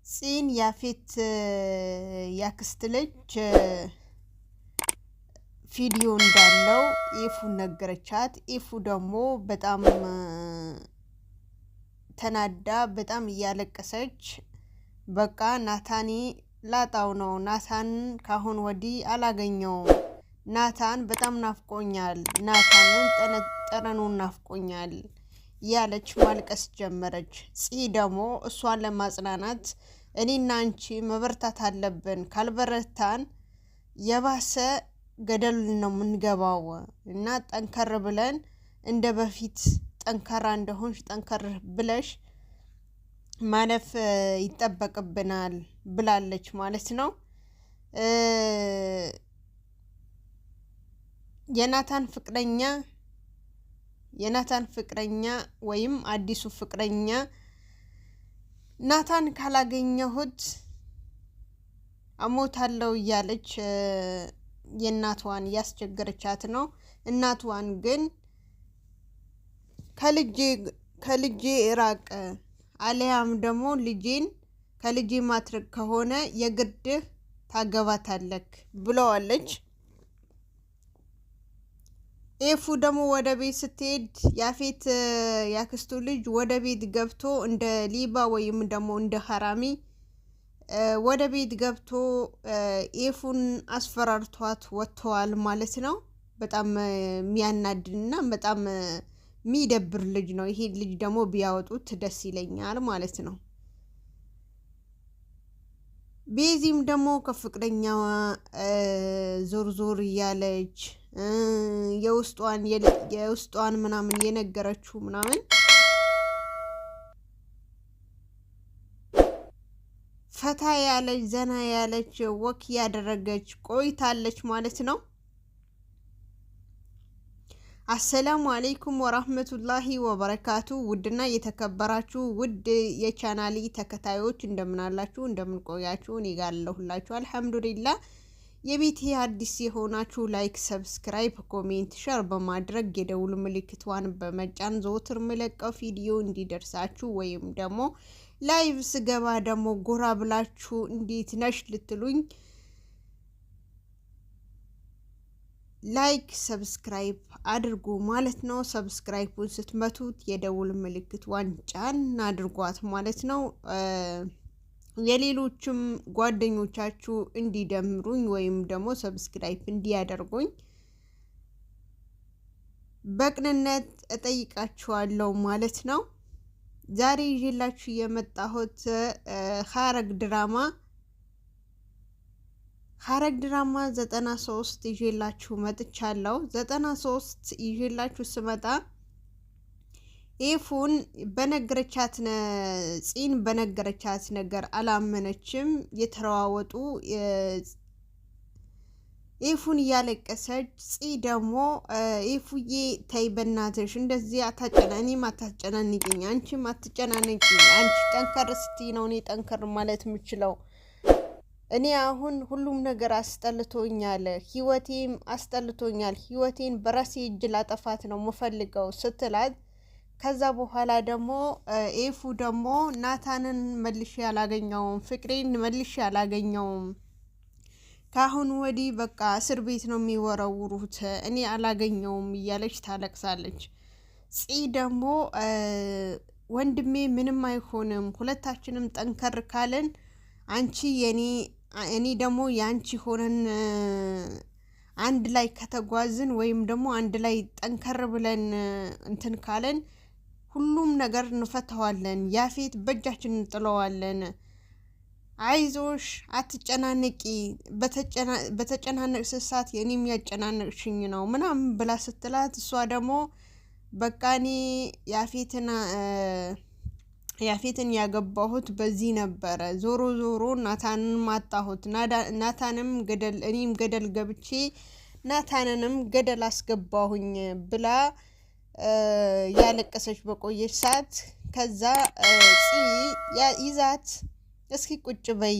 ጽን ያፌት ያክስት ልጅ ቪዲዮ እንዳለው ኢፉ ነገረቻት። ኢፉ ደግሞ በጣም ተናዳ በጣም እያለቀሰች በቃ ናታኒ ላጣው ነው፣ ናታን ካሁን ወዲህ አላገኘውም፣ ናታን በጣም ናፍቆኛል፣ ናታንን ጠረኑን ናፍቆኛል ያለች ማልቀስ ጀመረች። ጽ ደግሞ እሷን ለማጽናናት እኔና አንቺ መበርታት አለብን፣ ካልበረታን የባሰ ገደል ነው የምንገባው እና ጠንከር ብለን እንደ በፊት ጠንካራ እንደሆንሽ ጠንከር ብለሽ ማለፍ ይጠበቅብናል ብላለች ማለት ነው። የናታን ፍቅረኛ ወይም አዲሱ ፍቅረኛ ናታን ካላገኘሁት አሞታለሁ እያለች የእናቷን ያስቸገረቻት ነው። እናቷን ግን ከልጄ ራቅ አለያም ደግሞ ልጄን ከልጄ ማትረክ ከሆነ የግድህ ታገባታለክ ብለዋለች። ኤፉ ደግሞ ወደ ቤት ስትሄድ ያፌት ያክስቱ ልጅ ወደ ቤት ገብቶ እንደ ሊባ ወይም ደግሞ እንደ ሐራሚ ወደ ቤት ገብቶ ኤፉን አስፈራርቷት ወጥተዋል ማለት ነው። በጣም የሚያናድድና በጣም የሚደብር ልጅ ነው። ይሄ ልጅ ደግሞ ቢያወጡት ደስ ይለኛል ማለት ነው። ቤዚም ደግሞ ከፍቅረኛዋ ዞር ዞር እያለች የውስጧን ምናምን የነገረችው ምናምን ፈታ ያለች ዘና ያለች ወክ ያደረገች ቆይታለች ማለት ነው። አሰላሙ አለይኩም ወራህመቱላሂ ወበረካቱ። ውድና የተከበራችሁ ውድ የቻናሊ ተከታዮች እንደምን አላችሁ? እንደምን ቆያችሁ? እኔ ጋር አለሁላችሁ አልሐምዱሊላህ። የቤቴ አዲስ የሆናችሁ ላይክ፣ ሰብስክራይብ፣ ኮሜንት፣ ሸር በማድረግ የደውል ምልክቷን በመጫን ዘወትር መለቀው ቪዲዮ እንዲደርሳችሁ ወይም ደግሞ ላይቭ ስገባ ደግሞ ጎራ ብላችሁ እንዴት ነሽ ልትሉኝ ላይክ ሰብስክራይብ አድርጉ ማለት ነው። ሰብስክራይቡን ስትመቱት የደውል ምልክት ዋንጫን አድርጓት ማለት ነው። የሌሎችም ጓደኞቻችሁ እንዲደምሩኝ ወይም ደግሞ ሰብስክራይብ እንዲያደርጉኝ በቅንነት እጠይቃችኋለሁ ማለት ነው። ዛሬ ይዤላችሁ የመጣሁት ሐረግ ድራማ 93 ይዤላችሁ መጥቻለሁ። 93 ይዤላችሁ ስመጣ ኤፉን በነገረቻት ነገር አላመነችም። የተረዋወጡ ኤፉን እያለቀሰች ጽ ደግሞ ኤፉዬ ተይ በናትሽ እንደዚህ እኔም አታጨናንቂኝ፣ አንቺም አትጨናነቂኝ፣ አንቺ ጠንከር ስትይ ነው እኔ ጠንከር ማለት የምችለው። እኔ አሁን ሁሉም ነገር አስጠልቶኛል፣ ህይወቴም አስጠልቶኛል፣ ህይወቴን በራሴ እጅ ላጠፋት ነው የምፈልገው ስትላት፣ ከዛ በኋላ ደግሞ ኤፉ ደግሞ ናታንን መልሼ አላገኘውም፣ ፍቅሬን መልሼ አላገኘውም፣ ካሁን ወዲህ በቃ እስር ቤት ነው የሚወረውሩት፣ እኔ አላገኘውም እያለች ታለቅሳለች። ጽ ደግሞ ወንድሜ ምንም አይሆንም፣ ሁለታችንም ጠንከር ካለን አንቺ እኔ ደግሞ ያንቺ ሆነን አንድ ላይ ከተጓዝን ወይም ደግሞ አንድ ላይ ጠንከር ብለን እንትን ካለን ሁሉም ነገር እንፈታዋለን፣ ያፌት በእጃችን እንጥለዋለን፣ አይዞሽ አትጨናነቂ፣ በተጨናነቅሽ ሰዓት የኔም ያጨናነቅሽኝ ነው ምናምን ብላ ስትላት፣ እሷ ደግሞ በቃ እኔ ያፌትን ያገባሁት በዚህ ነበረ፣ ዞሮ ናታንን ማጣሁት፣ ናታንም እኔም ገደል ገብቼ ናታንንም ገደል አስገባሁኝ ብላ ያለቀሰች በቆየች ሰዓት ከዛ ይዛት እስኪ ቁጭ በይ፣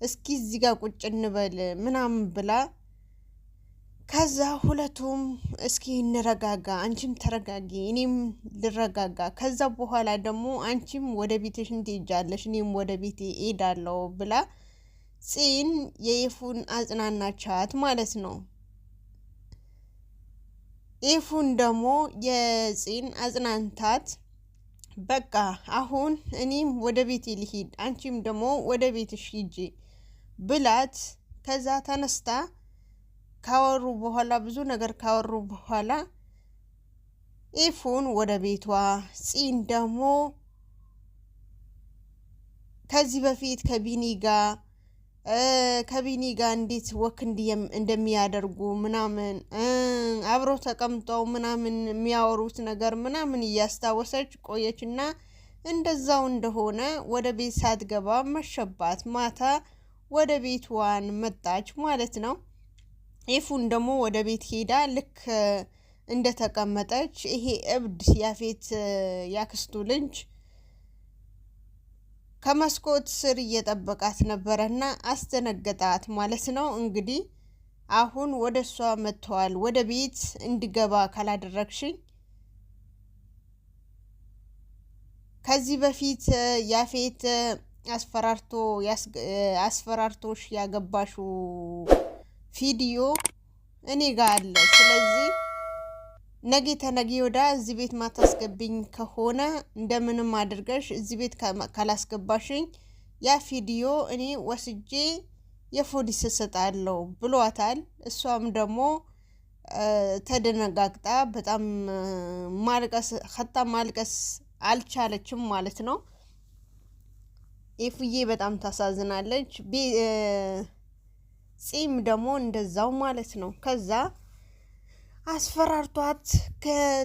እስኪ እዚህ ጋር ቁጭ እንበል ምናምን ብላ ከዛ ሁለቱም እስኪ እንረጋጋ፣ አንቺም ተረጋጊ፣ እኔም ልረጋጋ። ከዛ በኋላ ደግሞ አንቺም ወደ ቤትሽን ትሄጃለሽ፣ እኔም ወደ ቤቴ እሄዳለሁ ብላ ፂን የኤፉን አጽናናቻት ማለት ነው። ኤፉን ደግሞ የፂን አጽናንታት በቃ አሁን እኔም ወደ ቤቴ ልሂድ፣ አንቺም ደግሞ ወደ ቤትሽ ሂጂ ብላት ከዛ ተነስታ ካወሩ በኋላ ብዙ ነገር ካወሩ በኋላ ኤፉን ወደ ቤቷ ፂን ደግሞ ከዚህ በፊት ከቢኒ ጋር እንዴት ወክ እንደሚያደርጉ ምናምን አብሮ ተቀምጠው ምናምን የሚያወሩት ነገር ምናምን እያስታወሰች ቆየችና እንደዛው እንደሆነ ወደ ቤት ሳትገባ መሸባት። ማታ ወደ ቤቷን መጣች ማለት ነው። ኤፉን ደግሞ ወደ ቤት ሄዳ ልክ እንደተቀመጠች ይሄ እብድ ያፌት ያክስቱ ልጅ ከመስኮት ስር እየጠበቃት ነበረና አስደነገጣት ማለት ነው። እንግዲህ አሁን ወደ እሷ መጥተዋል። ወደ ቤት እንድገባ ካላደረግሽኝ ከዚህ በፊት ያፌት አስፈራርቶሽ ያገባሹ ቪዲዮ እኔ ጋር አለ። ስለዚህ ነገ ተነገ ወዲያ እዚህ ቤት ማታስገብኝ ከሆነ እንደምንም አድርገሽ እዚህ ቤት ካላስገባሽኝ ያ ቪዲዮ እኔ ወስጄ የፖሊስ እሰጣለሁ ብሏታል። እሷም ደግሞ ተደነጋግጣ በጣም ማልቀስ አልቻለችም ማለት ነው። ኤፉዬ በጣም ታሳዝናለች። ፂም ደግሞ እንደዛው ማለት ነው። ከዛ አስፈራርቷት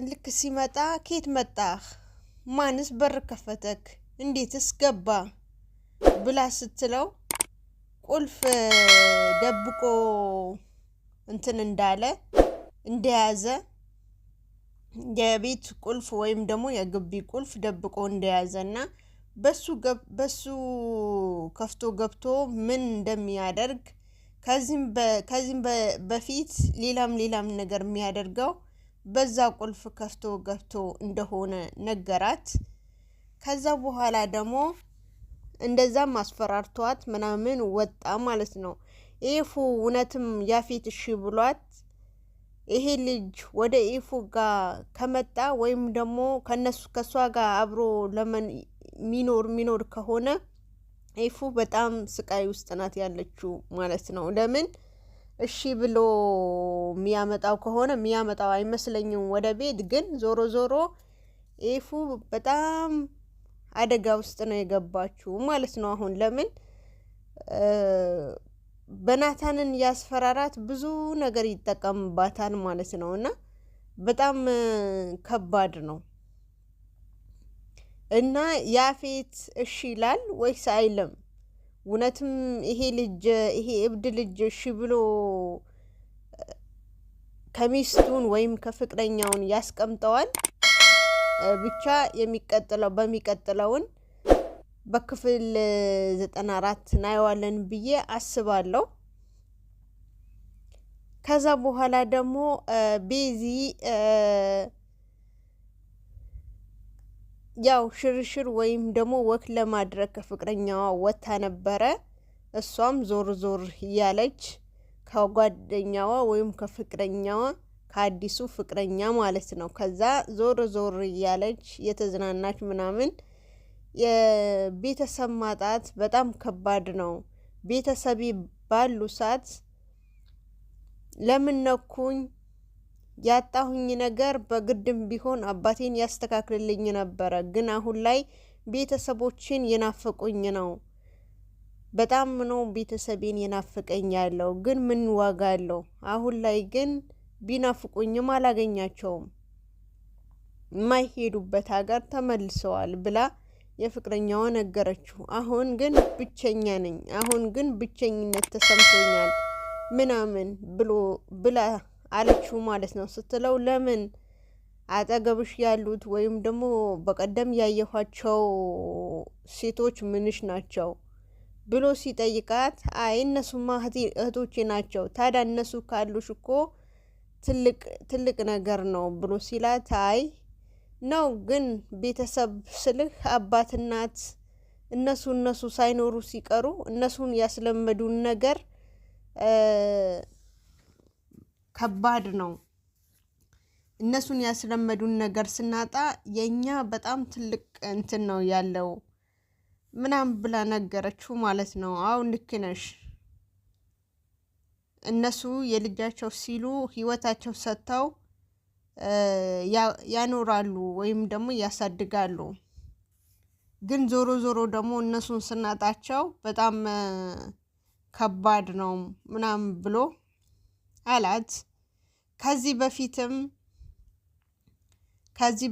ልክ ሲመጣ ኬት መጣህ? ማንስ በር ከፈተክ? እንዴትስ ገባ? ብላ ስትለው ቁልፍ ደብቆ እንደያዘ የቤት ቁልፍ ወይም ደግሞ የግቢ ቁልፍ ደብቆ እንደያዘና በሱ ከፍቶ ገብቶ ምን እንደሚያደርግ ከዚህም በፊት ሌላም ነገር የሚያደርገው በዛ ቁልፍ ከፍቶ ገብቶ እንደሆነ ነገራት። ከዛ በኋላ ደግሞ እንደዛም አስፈራርቷት ምናምን ወጣ ማለት ነው። ኤፉ እውነትም ያፌት እሺ ብሏት ይሄ ልጅ ወደ ኤፉ ጋር ከመጣ ወይም ደግሞ ከሷ ጋር አብሮ ሚኖር ከሆነ ኤፉ በጣም ስቃይ ውስጥ ናት ያለችው ማለት ነው። ለምን እሺ ብሎ የሚያመጣው ከሆነ የሚያመጣው አይመስለኝም ወደ ቤት። ግን ዞሮ ኤፉ በጣም አደጋ ውስጥ ነው የገባችው ማለት ነው። አሁን ለምን በናታንን ያስፈራራት ብዙ ነገር ይጠቀምባታል ማለት ነው። እና በጣም ከባድ ነው። እና ያፌት እሺ ይላል ወይስ አይልም? እውነትም ይሄ እብድ ልጅ እሺ ብሎ ከሚስቱን ወይም ከፍቅረኛውን ያስቀምጠዋል? ብቻ በሚቀጥለውን በክፍል 94 እናየዋለን ብዬ አስባለሁ። ከዛ በኋላ ደግሞ ቤዚ ያው ሽርሽር ወይም ደግሞ ወክ ለማድረግ ከፍቅረኛዋ ወታ ነበረ። እሷም ዞር እያለች ከጓደኛዋ ወይም ከፍቅረኛዋ ከአዲሱ ፍቅረኛ ማለት ነው። ከዛ ዞር እያለች የተዝናናች ምናምን። የቤተሰብ ማጣት በጣም ከባድ ነው። ቤተሰቤ ባሉ ሰዓት ለምን ነኩኝ ያጣሁኝ ነገር በግድም ቢሆን አባቴን ያስተካክልልኝ ነበረ። ግን አሁን ላይ ቤተሰቦችን የናፈቁኝ ነው። በጣም ነው ቤተሰቤን የናፈቀኝ ያለው። ግን ምን ዋጋ አለው? አሁን ላይ ግን ቢናፍቁኝም አላገኛቸውም። የማይሄዱበት ሀገር ተመልሰዋል ብላ የፍቅረኛዋ ነገረችው። አሁን ግን ብቸኛ ነኝ፣ አሁን ግን ብቸኝነት ተሰምቶኛል ምናምን ብላ አለችው ማለት ነው። ስትለው ለምን አጠገብሽ ያሉት ወይም ደግሞ በቀደም ያየኋቸው ሴቶች ምንሽ ናቸው ብሎ ሲጠይቃት አይ እነሱማ እህቶቼ ናቸው። ታዲያ እነሱ ካሉሽ እኮ ትልቅ ነገር ነው ብሎ ሲላት አይ ነው ግን ቤተሰብ ስልህ አባት እናት እነሱ ሳይኖሩ ሲቀሩ እነሱን ያስለመዱን ነገር ከባድ ነው። እነሱን ያስለመዱን ነገር ስናጣ የኛ በጣም ትልቅ እንትን ነው ያለው ምናምን ብላ ነገረችው ማለት ነው። አዎ ልክ ነሽ። እነሱ የልጃቸው ሲሉ ህይወታቸው ሰጥተው ያኖራሉ ወይም ደግሞ ያሳድጋሉ። ግን ዞሮ ዞሮ ደግሞ እነሱን ስናጣቸው በጣም ከባድ ነው ምናምን ብሎ አላት። ከዚህ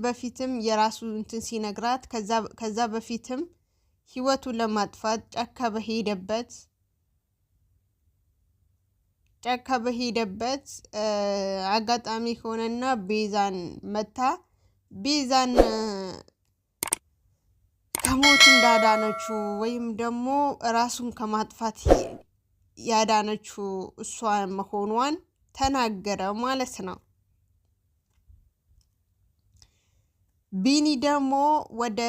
በፊትም የራሱ እንትን ሲነግራት ከዛ በፊትም ህይወቱን ለማጥፋት ጫካ በሄደበት አጋጣሚ ሆነና ቤዛን መታ ቤዛን ከሞት እንዳዳነችው ወይም ደግሞ ራሱን ከማጥፋት ያዳነችው እሷ መሆኗን ተናገረ ማለት ነው። ቢኒ ደግሞ ወደ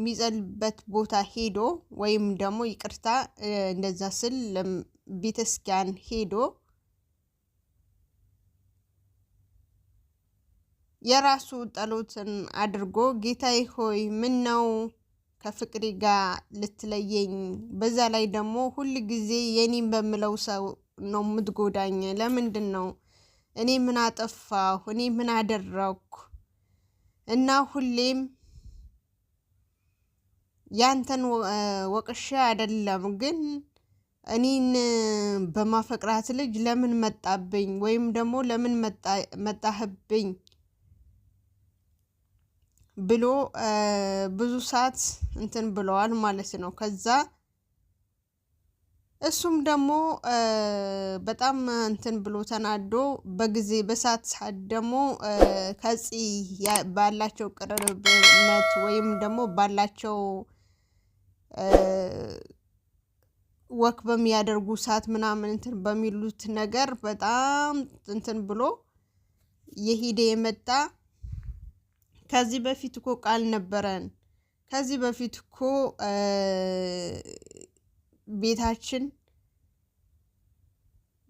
ሚጸልበት ቦታ ሄዶ ወይም ደግሞ ይቅርታ እንደዛ ስል ቤተክርስቲያን ሄዶ የራሱ ጸሎትን አድርጎ ጌታዬ ሆይ ምን ነው ከፍቅሪ ጋር ልትለየኝ? በዛ ላይ ደግሞ ሁል ጊዜ የኔን በምለው ሰው ነው የምትጎዳኝ። ለምንድን ነው? እኔ ምን አጠፋሁ? እኔ ምን አደረኩ? እና ሁሌም ያንተን ወቅሼ አይደለም ግን እኔን በማፈቅራት ልጅ ለምን መጣብኝ ወይም ደግሞ ለምን መጣህብኝ ብሎ ብዙ ሰዓት እንትን ብለዋል ማለት ነው። ከዛ እሱም ደግሞ በጣም እንትን ብሎ ተናዶ በሰዓት ደግሞ ከዚህ ባላቸው ቅርርብነት ወይም ደግሞ ባላቸው ወክ በሚያደርጉ ሰዓት ምናምን እንትን በሚሉት ነገር በጣም እንትን ብሎ የሄደ የመጣ ከዚህ በፊት እኮ ቃል ነበረን። ከዚህ በፊት እኮ ቤታችን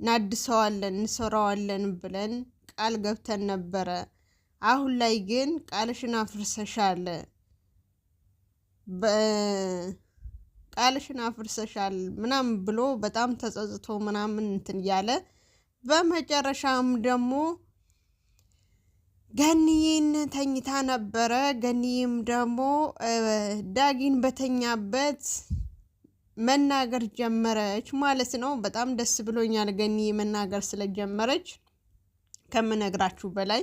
እናድሰዋለን እንሰራዋለን ብለን ቃል ገብተን ነበረ። አሁን ላይ ግን ቃልሽን አፍርሰሻል ምናምን ብሎ በጣም ተጸጽቶ ምናምን እንትን ያለ በመጨረሻም ደግሞ ገኒዬን ተኝታ ነበረ። ገኒዬም ደግሞ ዳጊን በተኛበት መናገር ጀመረች ማለት ነው። በጣም ደስ ብሎኛል ገኒዬ መናገር ስለጀመረች ከምነግራችሁ በላይ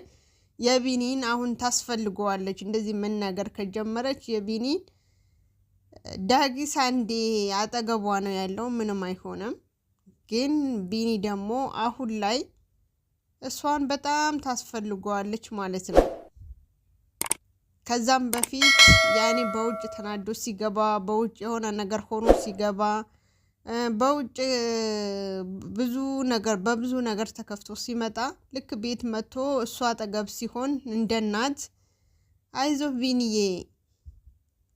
የቢኒን አሁን ታስፈልገዋለች። እንደዚህ መናገር ከጀመረች የቢኒን ዳጊ ሳንዴ አጠገቧ ነው ያለው፣ ምንም አይሆንም። ግን ቢኒ ደግሞ አሁን ላይ እሷን በጣም ታስፈልገዋለች ማለት ነው። ከዛም በፊት ያኔ በውጭ ተናዶ ሲገባ በውጭ የሆነ ነገር ሆኖ ሲገባ በውጭ በብዙ ነገር ተከፍቶ ሲመጣ ልክ ቤት መጥቶ እሷ አጠገብ ሲሆን እንደ እናት አይዞህ ቢኒዬ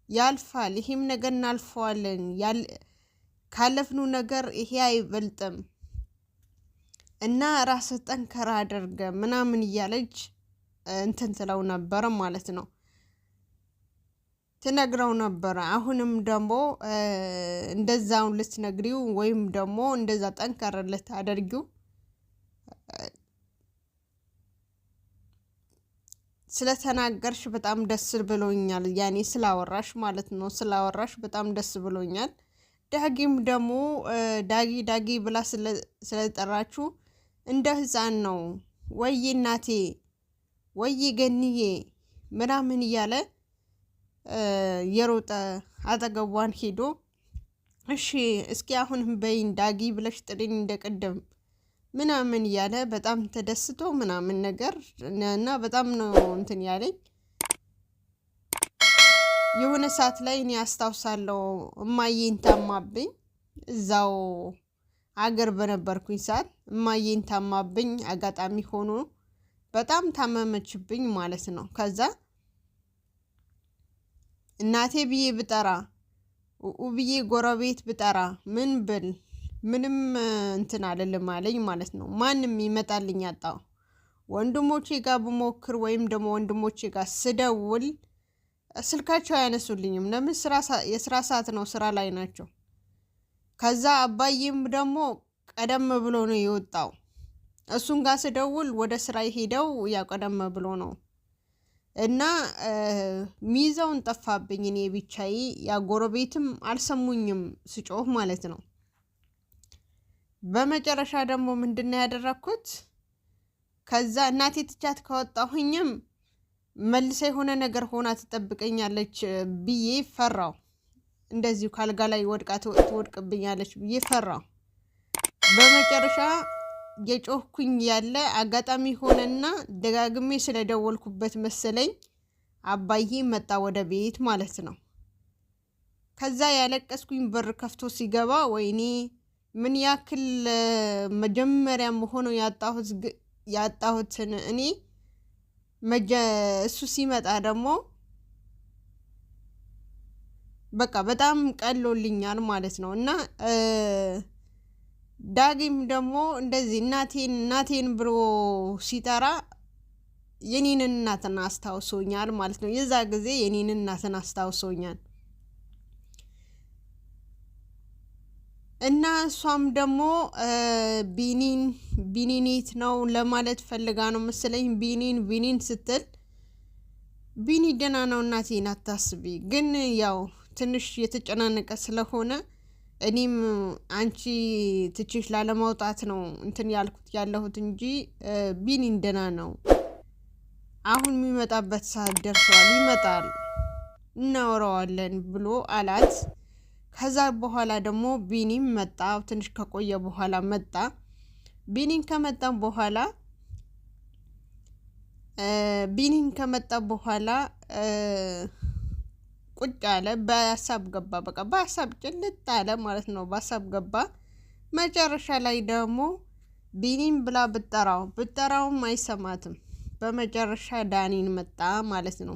ያልፋል፣ ይሄም ነገር እናልፈዋለን፣ ካለፍነው ነገር ይሄ አይበልጥም እና ራስህ ጠንከራ አድርገ ምናምን እያለች እንትን ትለው ነበረ ማለት ነው፣ ትነግረው ነበረ። አሁንም ደግሞ እንደዛውን ልትነግሪው ወይም ደግሞ እንደዛ ጠንከር ልታደርጊው ስለተናገርሽ በጣም ደስ ብሎኛል። ያኔ ስላወራሽ ማለት ነው፣ ስላወራሽ በጣም ደስ ብሎኛል። ዳጊም ደግሞ ዳጊ ብላ ስለጠራችሁ እንደ ህፃን ነው ወይ እናቴ ወይ ገኒዬ ምናምን እያለ የሮጠ አጠገቧን ሄዶ እሺ እስኪ አሁንም በይን ዳጊ ብለሽ ጥሪኝ እንደቀደም ምናምን እያለ በጣም ተደስቶ ምናምን ነገር እና በጣም ነው እንትን ያለኝ። የሆነ ሰዓት ላይ እኔ አስታውሳለሁ እማዬን ታማብኝ እዛው አገር በነበርኩኝ ሰዓት እማዬን ታማብኝ አጋጣሚ ሆኖ በጣም ታመመችብኝ ማለት ነው። ከዛ እናቴ ብዬ ብጠራ ብዬ ጎረቤት ብጠራ ምን ብል ምንም እንትን አልልም አለኝ ማለት ነው። ማንም ይመጣልኝ አጣው። ወንድሞቼ ጋር ብሞክር ወይም ደግሞ ወንድሞቼ ጋር ስደውል ስልካቸው አያነሱልኝም። ለምን የስራ ሰዓት ነው፣ ስራ ላይ ናቸው። ከዛ አባዬም ደግሞ ቀደም ብሎ ነው የወጣው። እሱን ጋር ስደውል ወደ ስራ ሄደው ያው ቀደም ብሎ ነው እና ሚዛውን ጠፋብኝ። እኔ ብቻዬ ያ ጎረቤትም አልሰሙኝም ስጮህ ማለት ነው። በመጨረሻ ደግሞ ምንድነው ያደረኩት? ከዛ እናቴ ትቻት ከወጣሁኝም መልሰ የሆነ ነገር ሆና ትጠብቀኛለች ብዬ ፈራው። እንደዚሁ ካልጋ ላይ ወድቃ ትወድቅብኛለች ብዬ ፈራው። በመጨረሻ የጮህኩኝ ያለ አጋጣሚ ሆነና ደጋግሜ ስለደወልኩበት መሰለኝ አባዬ መጣ ወደ ቤት ማለት ነው። ከዛ ያለቀስኩኝ በር ከፍቶ ሲገባ ወይኔ ምን ያክል መጀመሪያም ሆኖ ያጣሁትን እኔ እሱ ሲመጣ ደግሞ በቃ በጣም ቀሎልኛል ማለት ነው። እና ዳግም ደግሞ እንደዚህ እናቴን ብሎ ሲጠራ የኔን እናትን አስታውሶኛል ማለት ነው። የዛ ጊዜ የኔን እናትን አስታውሶኛል እና እሷም ደግሞ ቢኒኒት ነው ለማለት ፈልጋ ነው መሰለኝ። ቢኒን ስትል ቢኒ ደህና ነው እናቴን አታስቢ፣ ግን ያው ትንሽ የተጨናነቀ ስለሆነ እኔም አንቺ ትችሽ ላለማውጣት ነው እንትን ያለሁት እንጂ ቢኒን ደህና ነው። አሁን የሚመጣበት ሰዓት ደርሷል፣ ይመጣል፣ እናወራዋለን ብሎ አላት። ከዛ በኋላ ደግሞ ቢኒም መጣ። ትንሽ ከቆየ በኋላ መጣ። ቢኒን ከመጣ በኋላ ቁጭ አለ። በሀሳብ ገባ። በቃ በሀሳብ ጭልጥ አለ ማለት ነው። በሀሳብ ገባ። መጨረሻ ላይ ደግሞ ቢኒን ብላ ብጠራውም አይሰማትም። በመጨረሻ ዳኒን መጣ ማለት ነው።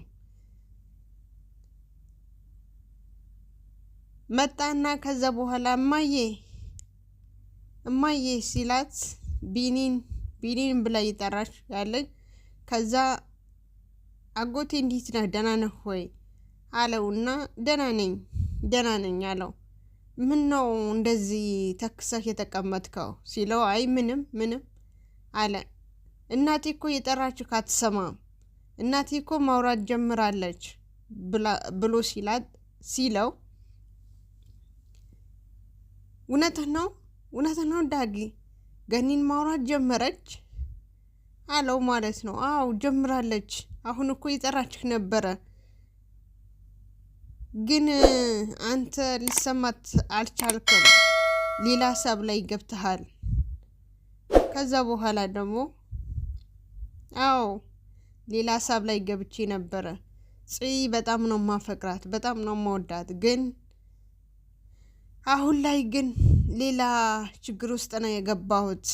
መጣና ከዛ በኋላ እማዬ ሲላት ቢኒን ብላ ይጠራች ያለች። ከዛ አጎቴ እንዴት ነህ ደህና ነህ ወይ አለውና ደህና ነኝ አለው። ምን ነው እንደዚህ ተክሰህ የተቀመጥከው ሲለው አይ ምንም አለ። እናቴ እኮ የጠራችሁ ካትሰማም እናቴ እኮ ማውራት ጀምራለች ብሎ ሲለው እውነት ነው ዳጊ ገኒን ማውራት ጀመረች አለው ማለት ነው። አው ጀምራለች። አሁን እኮ የጠራችህ ነበረ፣ ግን አንተ ልሰማት አልቻልክም። ሌላ ሀሳብ ላይ ገብተሃል። ከዛ በኋላ ደግሞ አው ሌላ ሀሳብ ላይ ገብቼ ነበረ። በጣም ነው ማፈቅራት፣ በጣም ነው መወዳት፣ ግን አሁን ላይ ግን ሌላ ችግር ውስጥ ነው የገባሁት።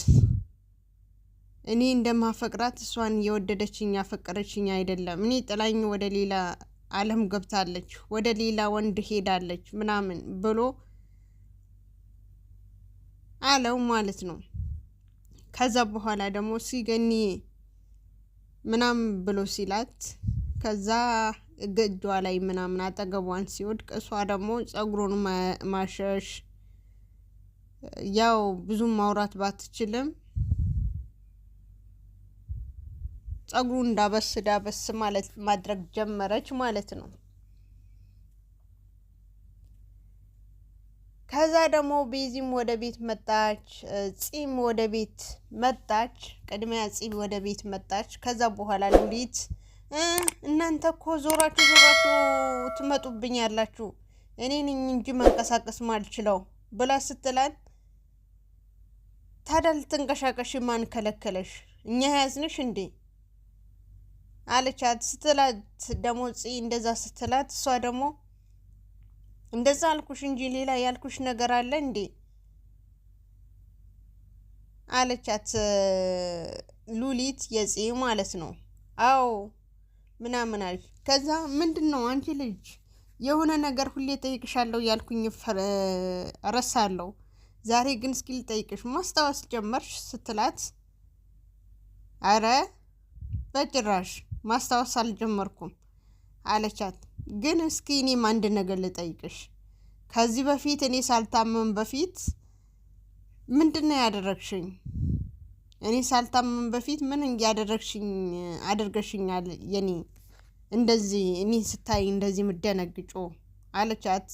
እኔ እንደማፈቅራት እሷን የወደደችኝ ያፈቀረችኝ አይደለም። እኔ ጥላኝ ወደ ሌላ ዓለም ገብታለች፣ ወደ ሌላ ወንድ ሄዳለች ምናምን ብሎ አለው ማለት ነው። ከዛ በኋላ ደግሞ ሲገኒ ምናምን ብሎ ሲላት ከዛ እጇ ላይ ምናምን አጠገቧን ሲወድቅ እሷ ደግሞ ጸጉሩን ማሸሽ ያው ብዙም ማውራት ባትችልም ጸጉሩን ዳበስ ማለት ማድረግ ጀመረች ማለት ነው። ከዛ ደግሞ ቤዚም ወደ ቤት መጣች፣ ጺም ወደ ቤት መጣች። ቅድሚያ ጺም ወደ ቤት መጣች። ከዛ በኋላ ሉሊት እናንተ እኮ ዞራችሁ ትመጡብኝ ያላችሁ እኔ ነኝ እንጂ መንቀሳቀስ ማልችለው ብላ ስትላት፣ ታዲያ ልትንቀሳቀሽ ማን ከለከለሽ? እኛ ያዝንሽ እንዴ አለቻት። ስትላት ደግሞ እንደዛ ስትላት እሷ ደግሞ እንደዛ አልኩሽ እንጂ ሌላ ያልኩሽ ነገር አለ እንዴ አለቻት ሉሊት የጽ ማለት ነው። አዎ ምናምን አለች። ከዛ ምንድነው አንቺ ልጅ የሆነ ነገር ሁሌ ጠይቅሻለሁ ያልኩኝ ረሳለሁ፣ ዛሬ ግን እስኪ ልጠይቅሽ ማስታወስ ጀመርሽ ስትላት፣ አረ በጭራሽ ማስታወስ አልጀመርኩም አለቻት። ግን እስኪ እኔም አንድ ነገር ልጠይቅሽ፣ ከዚህ በፊት እኔ ሳልታመም በፊት ምንድነው ያደረግሽኝ? እኔ ሳልታመም በፊት ምን ያደረግሽኝ አድርገሽኛል? የኔ እንደዚህ እኔ ስታይ እንደዚህ ምደነግጮ አለቻት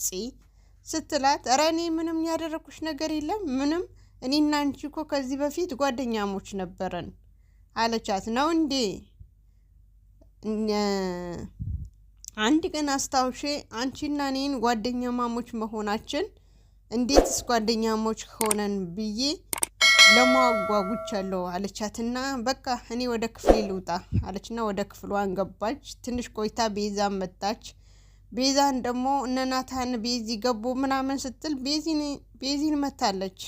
ስትላት፣ ኧረ እኔ ምንም ያደረኩሽ ነገር የለም ምንም፣ እኔና አንቺ እኮ ከዚህ በፊት ጓደኛሞች ነበረን አለቻት። ነው እንዴ? አንድ ቀን አስታውሼ አንቺና እኔን ጓደኛማሞች መሆናችን እንዴትስ ጓደኛሞች ሆነን ብዬ ለማጓጉቻለሁ አለቻትና፣ በቃ እኔ ወደ ክፍሌ ልውጣ አለችና ወደ ክፍሏን ገባች። ትንሽ ቆይታ ቤዛን መጣች። ቤዛን ደግሞ እነ ናታን ቤዚ ገቡ ምናምን ስትል ቤዚን መታለች።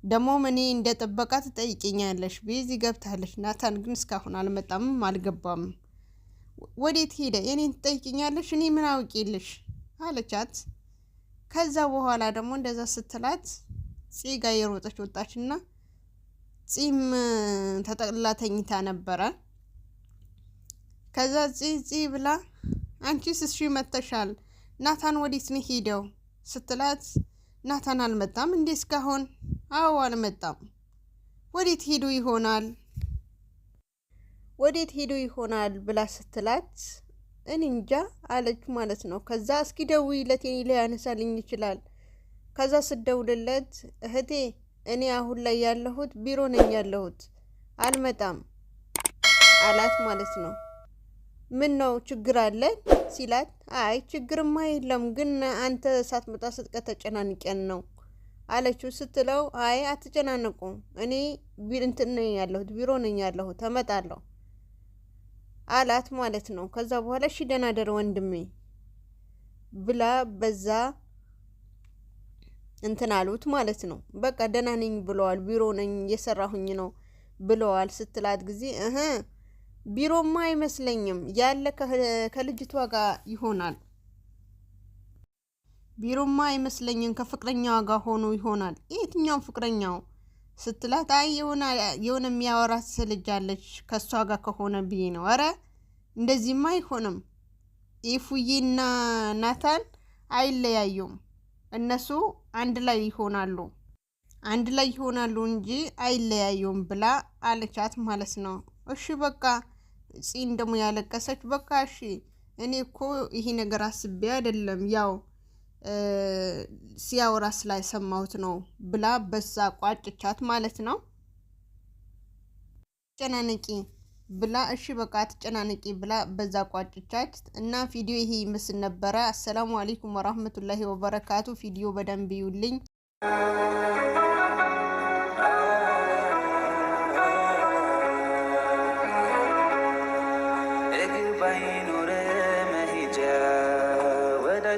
ደግሞ እኔ እንደ ጥበቃ ትጠይቀኛለሽ፣ ቤዚ ገብታለች፣ ናታን ግን እስካሁን አልመጣም አልገባም፣ ወዴት ሄደ? እኔን ትጠይቀኛለሽ? እኔ ምን አውቄልሽ አለቻት። ከዛ በኋላ ደግሞ እንደዛ ስትላት ፂ ጋር የሮጠች ወጣችና ፂም ተጠቅልላ ተኝታ ነበረ። ከዛ ፂ ብላ አንቺስ እሺ መተሻል፣ ናታን ወዴት ነው ሄደው ስትላት፣ ናታን አልመጣም እንዴ እስካሁን? አዎ አልመጣም። ወዴት ሄዶ ይሆናል ብላ ስትላት፣ እኔ እንጃ አለች ማለት ነው። ከዛ እስኪ ደውይለት የኔ ላይ ያነሳልኝ ይችላል። ከዛ ስደውልለት እህቴ እኔ አሁን ላይ ያለሁት ቢሮ ነኝ ያለሁት አልመጣም አላት ማለት ነው። ምን ነው ችግር አለ ሲላት፣ አይ ችግርማ የለም ግን አንተ ሳትመጣ ስትቀር ተጨናንቀን ነው አለችው። ስትለው አይ አትጨናነቁ እኔ እንትን ነኝ ያለሁት ቢሮ ነኝ ያለሁት እመጣለሁ አላት ማለት ነው። ከዛ በኋላ እሺ ደህና ደር ወንድሜ ብላ በዛ እንትን አሉት ማለት ነው። በቃ ደህና ነኝ ብለዋል፣ ቢሮ ነኝ እየሰራሁኝ ነው ብለዋል ስትላት ጊዜ ቢሮማ አይመስለኝም ያለ ከልጅቷ ጋር ይሆናል፣ ቢሮማ አይመስለኝም ከፍቅረኛዋ ጋር ሆኖ ይሆናል። የትኛው ፍቅረኛው ስትላት፣ አይ የሆነ የሚያወራት ልጅ አለች ከሷ ጋር ከሆነ ብዬ ነው። አረ እንደዚህማ አይሆንም፣ ኢፉዬና ናታን አይለያዩም፣ እነሱ አንድ ላይ ይሆናሉ እንጂ አይለያዩም ብላ አለቻት ማለት ነው። እሺ በቃ ፂን ደግሞ ያለቀሰች፣ በቃ እሺ እኔ እኮ ይሄ ነገር አስቤ አይደለም ያው ሲያወራ ስላልሰማሁት ነው ብላ በዛ ቋጭቻት ማለት ነው። ተጨናነቂ ብላ እሺ በቃ ተጨናነቂ ብላ በዛ ቋጭቻት እና ቪዲዮ ይሄ ይመስል ነበረ። አሰላሙ አለይኩም ወራህመቱላሂ ወበረካቱ። ቪዲዮ በደንብ ይውልኝ።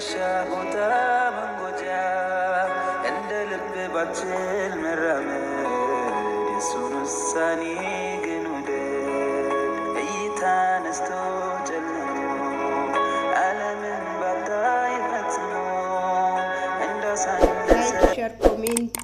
ሻቦታ መንጎጃ እንደ ልብ ባችል መራመድ የሱን ውሳኔ ግን ውደድ እይታ ነስቶ ጨልሞ ዓለምን ባታይ ፈጽሞ እንዳሳነሰ ላይክ ሸር ኮሜንት